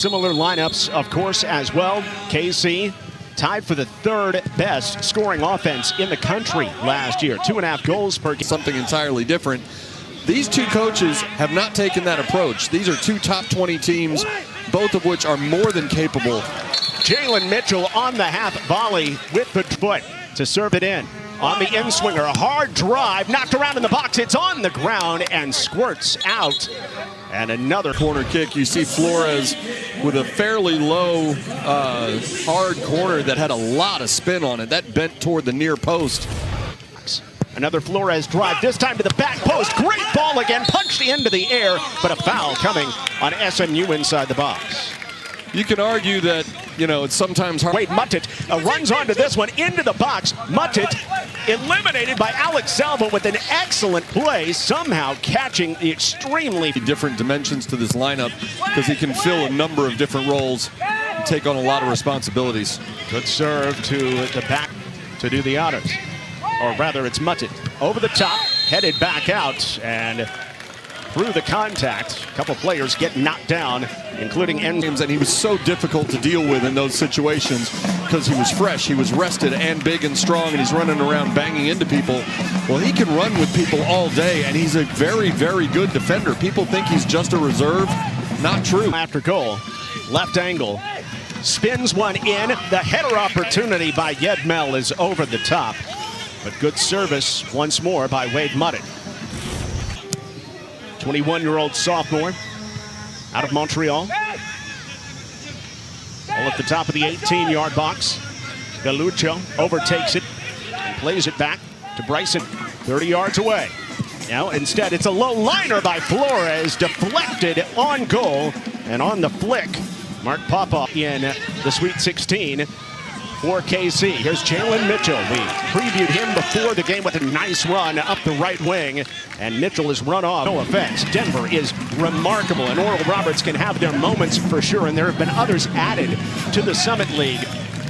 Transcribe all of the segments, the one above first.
Similar lineups, of course, as well. KC tied for the third best scoring offense in the country last year. 2.5 goals per game. Something entirely different. These two coaches have not taken that approach. These are two top 20 teams, both of which are more than capable. Jalen Mitchell on the half volley with the foot to serve it in. On the in-swinger, a hard drive, knocked around in the box. It's on the ground and squirts out. And another corner kick. You see Flores with a fairly low, hard corner that had a lot of spin on it. That bent toward the near post. Another Flores drive, this time to the back post. Great ball again, punched into the air, but a foul coming on SMU inside the box. You can argue that, you know, it's sometimes hard. Wait, Muttitt runs onto this one into the box. Muttitt eliminated by Alex Salvo with an excellent play, somehow catching the extremely different dimensions to this lineup because he can fill a number of different roles and take on a lot of responsibilities. Good serve to the back to do the honors. Or rather, it's Muttitt over the top, headed back out, and through the contact, a couple players get knocked down, including James, and he was so difficult to deal with in those situations because he was fresh, he was rested and big and strong, and he's running around banging into people. Well, he can run with people all day, and he's a very, very good defender. People think he's just a reserve. Not true. After goal, left angle, spins one in. The header opportunity by Yedmel is over the top, but good service once more by Wade Muttitt. 21-year-old sophomore out of Montreal. All at the top of the 18-yard box. Galucho overtakes it and plays it back to Bryson, 30 yards away. Now instead it's a low liner by Flores, deflected on goal, and on the flick, Mark Popoff in the Sweet 16 for KC. Here's Jalen Mitchell. We previewed him before the game with a nice run up the right wing, and Mitchell is run off. No offense. Denver is remarkable, and Oral Roberts can have their moments for sure, and there have been others added to the Summit League.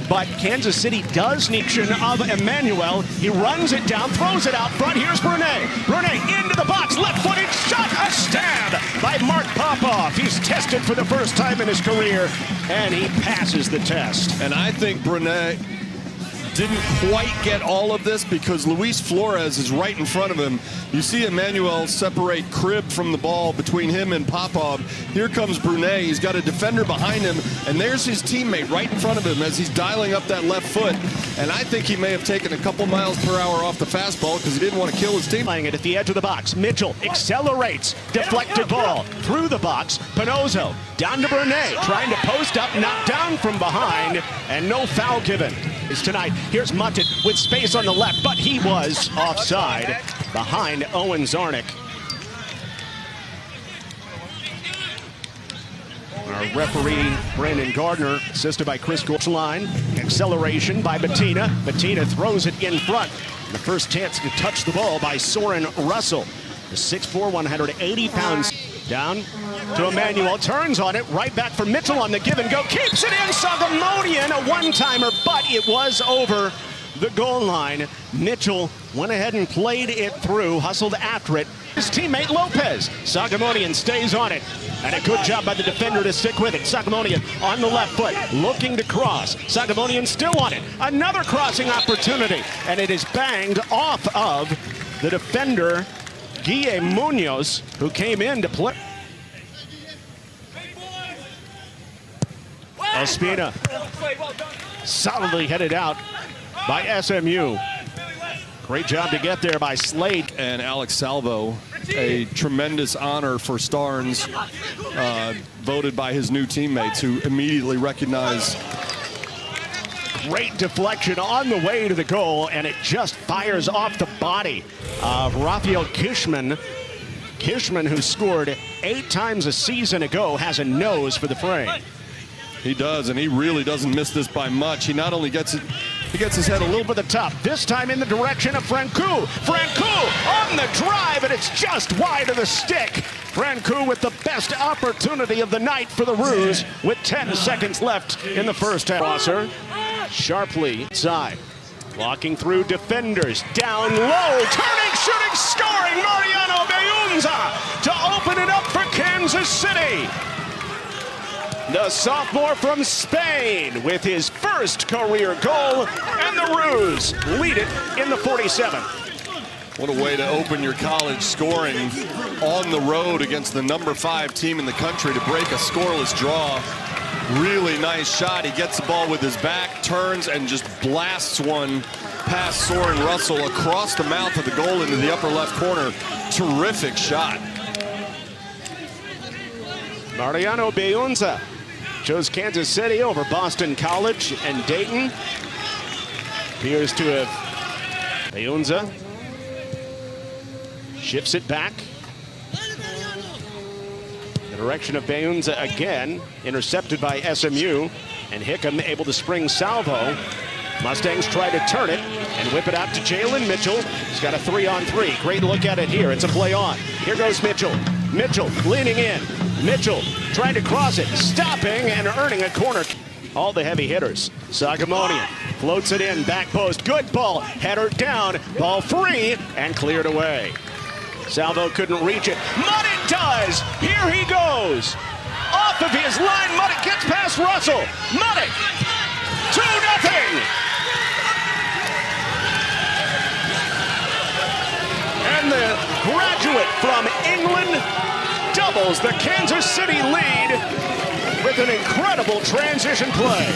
But Kansas City does need of Emmanuel. He runs it down, throws it out front. Here's Brunet. Brunet into the box, left-footed shot, a stab by Mark Popoff. He's tested for the first time in his career, and he passes the test. And I think Brunet didn't quite get all of this because Luis Flores is right in front of him. You see Emmanuel separate Cribb from the ball between him and Popov. Here comes Brunet. He's got a defender behind him, and there's his teammate right in front of him as he's dialing up that left foot. And I think he may have taken a couple miles per hour off the fastball because he didn't want to kill his team. Playing it at the edge of the box. Mitchell accelerates. Deflected ball through the box. Pinozo down to Brunet, trying to post up, knocked down from behind, and no foul given. Is tonight. Here's Muttitt with space on the left, but he was offside behind Owen Zarnick. Our referee, Brandon Gardner, assisted by Chris Line. Acceleration by Bettina. Bettina throws it in front. The first chance to touch the ball by Soren Russell. The 6'4", 180 pounds. Down to Emmanuel, turns on it, right back for Mitchell on the give and go, keeps it in, Sagamonian, a one-timer, but it was over the goal line. Mitchell went ahead and played it through, hustled after it. His teammate Lopez, Sagamonian stays on it, and a good job by the defender to stick with it. Sagamonian on the left foot, looking to cross. Sagamonian still on it, another crossing opportunity, and it is banged off of the defender, Guille Munoz, who came in to play. Ospina solidly headed out by SMU. Great job to get there by Slade. And Alex Salvo, a tremendous honor for Starnes, voted by his new teammates who immediately recognized. Great deflection on the way to the goal, and it just fires off the body of Rafael Kishman. Kishman, who scored 8 times a season ago, has a nose for the frame. He does, and he really doesn't miss this by much. He not only gets it, he gets his head a little bit to the top, this time in the direction of Francouz. Francouz on the drive, and it's just wide of the stick. Francouz with the best opportunity of the night for the Roos with 10 seconds left in the first half. Crosser sharply inside, walking through defenders, down low, turning, shooting, scoring, Mariano Beunza to open it up for Kansas City. The sophomore from Spain with his first career goal, and the Roos lead it in the 47th. What a way to open your college scoring on the road against the #5 team in the country to break a scoreless draw. Really nice shot. He gets the ball with his back, turns, and just blasts one past Soren Russell across the mouth of the goal into the upper left corner. Terrific shot. Mariano Beunza chose Kansas City over Boston College and Dayton. Appears to have Beunza shifts it back. The direction of Beunza again, intercepted by SMU, and Hickam able to spring salvo. Mustangs try to turn it and whip it out to Jalen Mitchell. He's got a 3-on-3. Great look at it here. It's a play on. Here goes Mitchell. Mitchell leaning in. Mitchell trying to cross it, stopping and earning a corner. All the heavy hitters. Sagamonian floats it in, back post. Good ball. Header down. Ball free and cleared away. Salvo couldn't reach it. Muttitt does. Here he goes. Off of his line. Muttitt gets past Russell. Muttitt. 2-0. And the graduate from England doubles the Kansas City lead with an incredible transition play.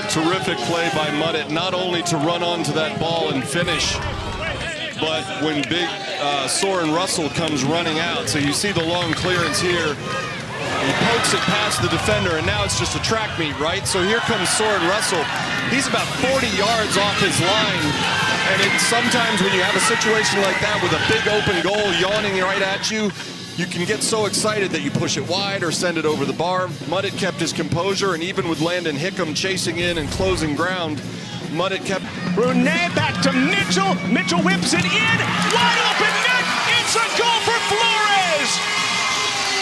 Terrific play by Muttitt, not only to run onto that ball and finish, but when big Soren Russell comes running out. So you see the long clearance here. He pokes it past the defender, and now it's just a track meet, right? So here comes Soren Russell. He's about 40 yards off his line. And sometimes when you have a situation like that with a big open goal yawning right at you, you can get so excited that you push it wide or send it over the bar. Muttitt kept his composure, and even with Landon Hickam chasing in and closing ground, Muttitt kept... Brunet back to Mitchell. Mitchell whips it in. Wide open net. It's a goal for Flores.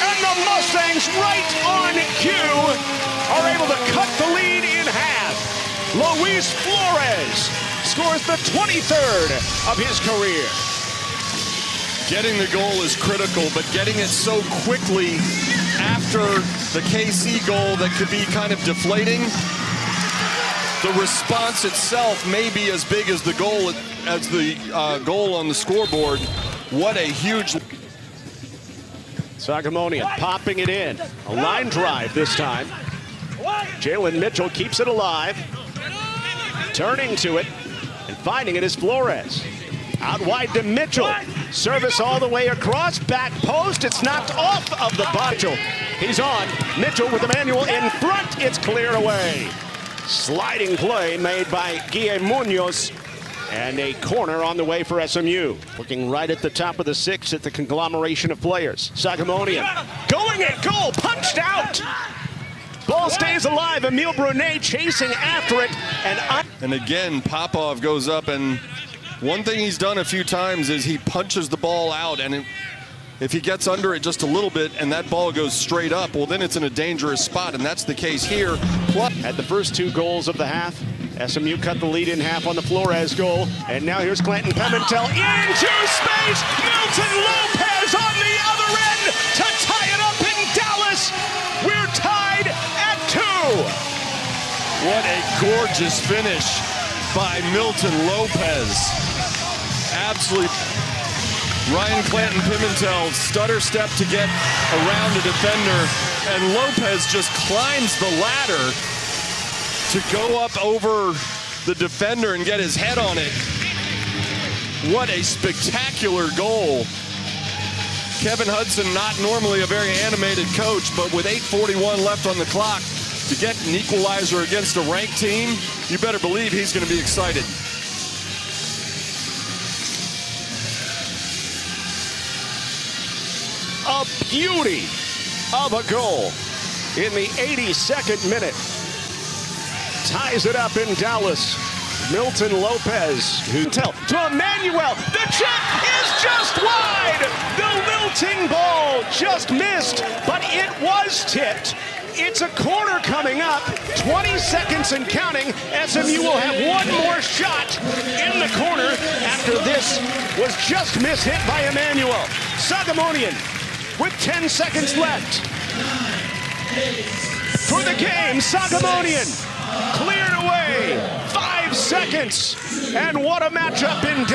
And the Mustangs, right on cue, are able to cut the lead in half. Luis Flores scores the 23rd of his career. Getting the goal is critical, but getting it so quickly after the KC goal that could be kind of deflating, the response itself may be as big as the goal on the scoreboard. What a huge... Sagamonian popping it in. A line drive this time. Jalen Mitchell keeps it alive. Turning to it and finding it is Flores. Out wide to Mitchell. Service all the way across. Back post. It's knocked off of the bottle. He's on. Mitchell with Emmanuel in front. It's cleared away. Sliding play made by Guille Munoz. And a corner on the way for SMU. Looking right at the top of the six at the conglomeration of players. Sagamonian going at goal. Punched out. Ball stays alive. Emile Brunet chasing after it. And again, Popov goes up, and one thing he's done a few times is he punches the ball out, and if he gets under it just a little bit and that ball goes straight up, well, then it's in a dangerous spot, and that's the case here. At the first two goals of the half, SMU cut the lead in half on the Flores goal, and now here's Clanton Pimentel into space. Milton Lopez on the other end to tie it up in Dallas. We're tied at 2. What a gorgeous finish by Milton Lopez. Absolutely. Ryan Clanton Pimentel stutter step to get around the defender, and Lopez just climbs the ladder to go up over the defender and get his head on it. What a spectacular goal. Kevin Hudson, not normally a very animated coach, but with 8:41 left on the clock, to get an equalizer against a ranked team, you better believe he's going to be excited. A beauty of a goal in the 82nd minute. Ties it up in Dallas. Milton Lopez, to Emmanuel. The chip is just wide. The lilting ball just missed, but it was tipped. It's a corner coming up. 20 seconds and counting. SMU will have one more shot in the corner after this was just mishit by Emmanuel. Sagamonian with 10 seconds left. For the game, Sagamonian cleared away. 5 seconds. And what a matchup in